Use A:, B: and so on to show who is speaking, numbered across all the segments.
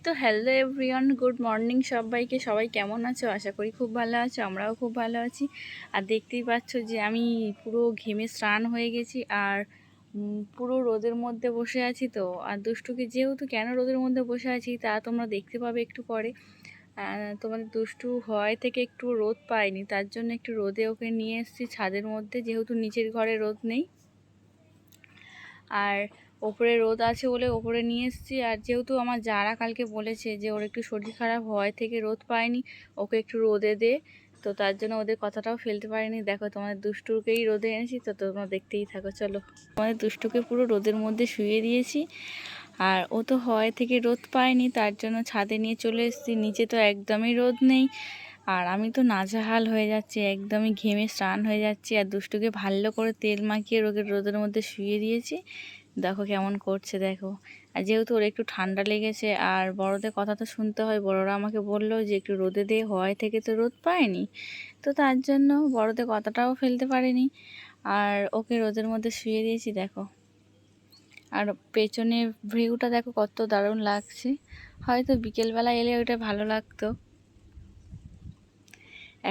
A: তো hello everyone, good morning সবাইকে। সবাই কেমন আছো? আশা করি খুব ভালো আছো, আমরাও খুব ভালো আছি। আর দেখতেই পাচ্ছ যে আমি পুরো ঘেমে স্নান হয়ে গেছি আর পুরো রোদের মধ্যে বসে আছি। তো আর দুষ্টুকে যেহেতু কেন রোদের মধ্যে বসে আছি তা তোমরা দেখতে পাবে একটু পরে। তোমাদের দুষ্টু হয় থেকে একটু রোদ পায়নি, তার জন্য একটু রোদে ওকে নিয়ে এসেছি ছাদের মধ্যে, যেহেতু নিচের ঘরে রোদ নেই। আর ওপরে রোদ আছে বলে ওপরে নিয়ে এসেছি। আর যেহেতু আমার যারা কালকে বলেছে যে ওর একটু শরীর খারাপ হয় থেকে রোদ পায়নি, ওকে একটু রোদে দে, তো তার জন্য ওদের কথাটাও ফেলতে পারিনি। দেখো তোমাদের দুষ্টুকেই রোদে এনেছি, তো তোমরা দেখতেই থাকো। চলো, আমাদের দুষ্টুকে পুরো রোদের মধ্যে শুয়ে দিয়েছি। আর ও তো হয় থেকে রোদ পায়নি, তার জন্য ছাদে নিয়ে চলে এসেছি। নিচে তো একদমই রোদ নেই, আর আমি তো নাজেহাল হয়ে যাচ্ছি, একদমই ঘেমে স্নান হয়ে যাচ্ছি। আর দুষ্টুকে ভালো করে তেল মাখিয়ে রোদের মধ্যে শুয়ে দিয়েছি। দেখো কেমন করছে, দেখো। আর যেহেতু ওর একটু ঠান্ডা লেগেছে, আর বড়দের কথা তো শুনতে হয়, বড়রা আমাকে বললো যে একটু রোদে দে, হয় থেকে তো রোদ পায়নি, তো তার জন্য বড়দের কথাটাও ফেলতে পারিনি, আর ওকে রোদের মধ্যে শুয়ে দিয়েছি। দেখো, আর পেছনে ভিউটা দেখো কত দারুণ লাগছে। হয়তো বিকেলবেলা এলে ওটা ভালো লাগতো,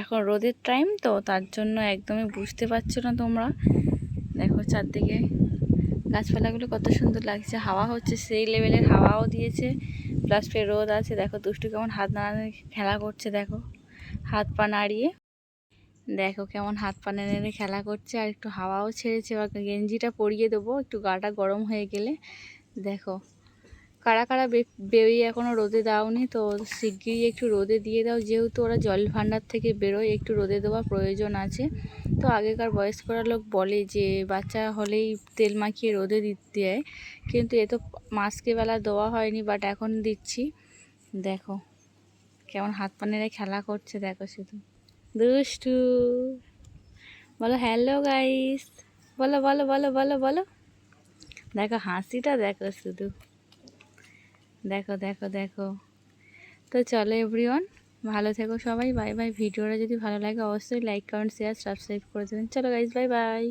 A: এখন রোদের টাইম তো তার জন্য একদমই বুঝতে পারছো না তোমরা। দেখো চারদিকে গাছপালাগুলো কত সুন্দর লাগছে, হাওয়া হচ্ছে, সেই লেভেলের হাওয়াও দিয়েছে, প্লাস ফের রোদ আছে। দেখো দুষ্টু কেমন হাত নাড়ানো খেলা করছে, দেখো হাত পা নাড়িয়ে, দেখো কেমন হাত পা নেড়ে খেলা করছে। আর একটু হাওয়াও ছেড়েছে, বা গেঞ্জিটা পরিয়ে দেবো একটু গাটা গরম হয়ে গেলে। দেখো কারা কারা বেরিয়ে এখনও রোদে দাওনি, তো শিগগিরই একটু রোদে দিয়ে দাও, যেহেতু ওরা জল ভাণ্ডার থেকে বেরোয়, একটু রোদে দেওয়া প্রয়োজন আছে। তো আগেকার বয়স্করা লোক বলে যে বাচ্চা হলেই তেল মাখিয়ে রোদে দিতে দেয়, কিন্তু এ তো মাঝকে বেলা দেওয়া হয়নি, বাট এখন দিচ্ছি। দেখো কেমন হাত পা নেড়ে খেলা করছে, দেখো শুধু। দুষ্টু বলো হ্যালো গাইস, বলো বলো বলো বলো বলো। দেখো হাসিটা দেখো শুধু, দেখো দেখো দেখো। তো চলো এভরিওয়ান, ভালো থেকো সবাই, বাই বাই। ভিডিওটা যদি ভালো লাগে অবশ্যই লাইক কমেন্ট শেয়ার সাবস্ক্রাইব করে দেবেন। চলো গাইজ, বাই বাই।